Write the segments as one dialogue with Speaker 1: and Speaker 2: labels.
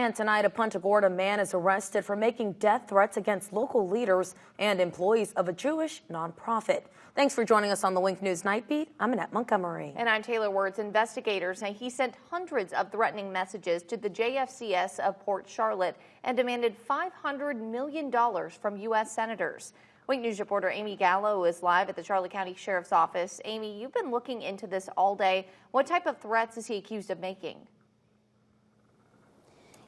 Speaker 1: And tonight, a Punta Gorda man is arrested for making death threats against local leaders and employees of a Jewish nonprofit. Thanks for joining us on the Wink News Night Beat. I'm Annette Montgomery.
Speaker 2: And I'm Taylor Wertz. Investigators say he sent hundreds of threatening messages to the JFCS of Port Charlotte and demanded $500 million from U.S. senators. Wink News reporter Amy Gallo is live at the Charlotte County Sheriff's Office. Amy, you've been looking into this all day. What type of threats is he accused of making?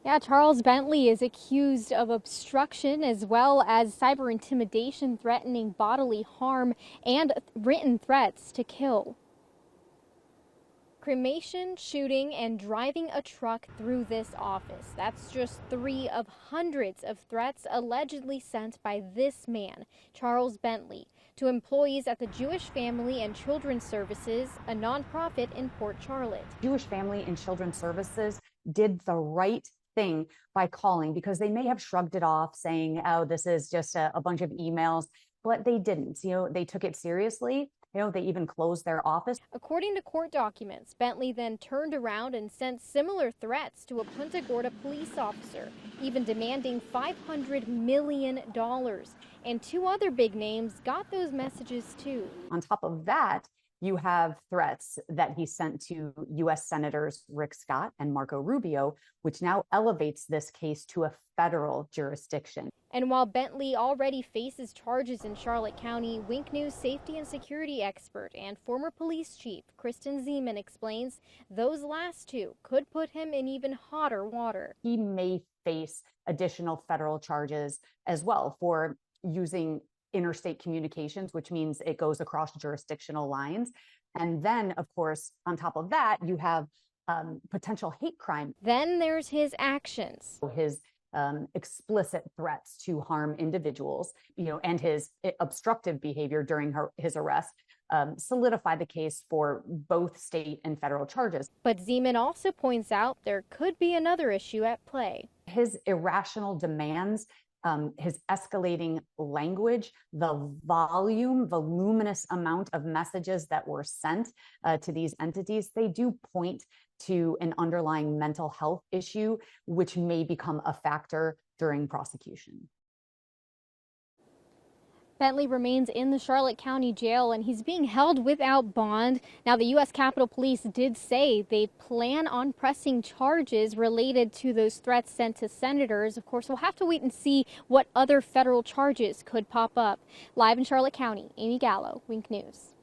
Speaker 3: Yeah, Charles Bentley is accused of obstruction as well as cyber intimidation, threatening bodily harm, and written threats to kill. Cremation, shooting, and driving a truck through this office. That's just 3 of hundreds of threats allegedly sent by this man, Charles Bentley, to employees at the Jewish Family and Children's Services, a nonprofit in Port Charlotte.
Speaker 4: Jewish Family and Children's Services did the right thing by calling, because they may have shrugged it off saying, oh, this is just a bunch of emails, but they didn't. They took it seriously. They even closed their office.
Speaker 3: According to court documents, Bentley then turned around and sent similar threats to a Punta Gorda police officer, even demanding $500 million. And 2 other big names got those messages too.
Speaker 4: On top of that, you have threats that he sent to U.S. Senators Rick Scott and Marco Rubio, which now elevates this case to a federal jurisdiction.
Speaker 3: And while Bentley already faces charges in Charlotte County, Wink News safety and security expert and former police chief Kristen Zeman explains those last 2 could put him in even hotter water.
Speaker 4: He may face additional federal charges as well for using interstate communications, which means it goes across jurisdictional lines. And then, of course, on top of that, you have potential hate crime.
Speaker 3: Then there's his actions.
Speaker 4: His explicit threats to harm individuals, and his obstructive behavior during his arrest solidify the case for both state and federal charges.
Speaker 3: But Zeman also points out there could be another issue at play.
Speaker 4: His irrational demands, his escalating language, the voluminous amount of messages that were sent to these entities, they do point to an underlying mental health issue, which may become a factor during prosecution.
Speaker 3: Bentley remains in the Charlotte County Jail, and he's being held without bond. Now, the U.S. Capitol Police did say they plan on pressing charges related to those threats sent to senators. Of course, we'll have to wait and see what other federal charges could pop up. Live in Charlotte County, Amy Gallo, Wink News.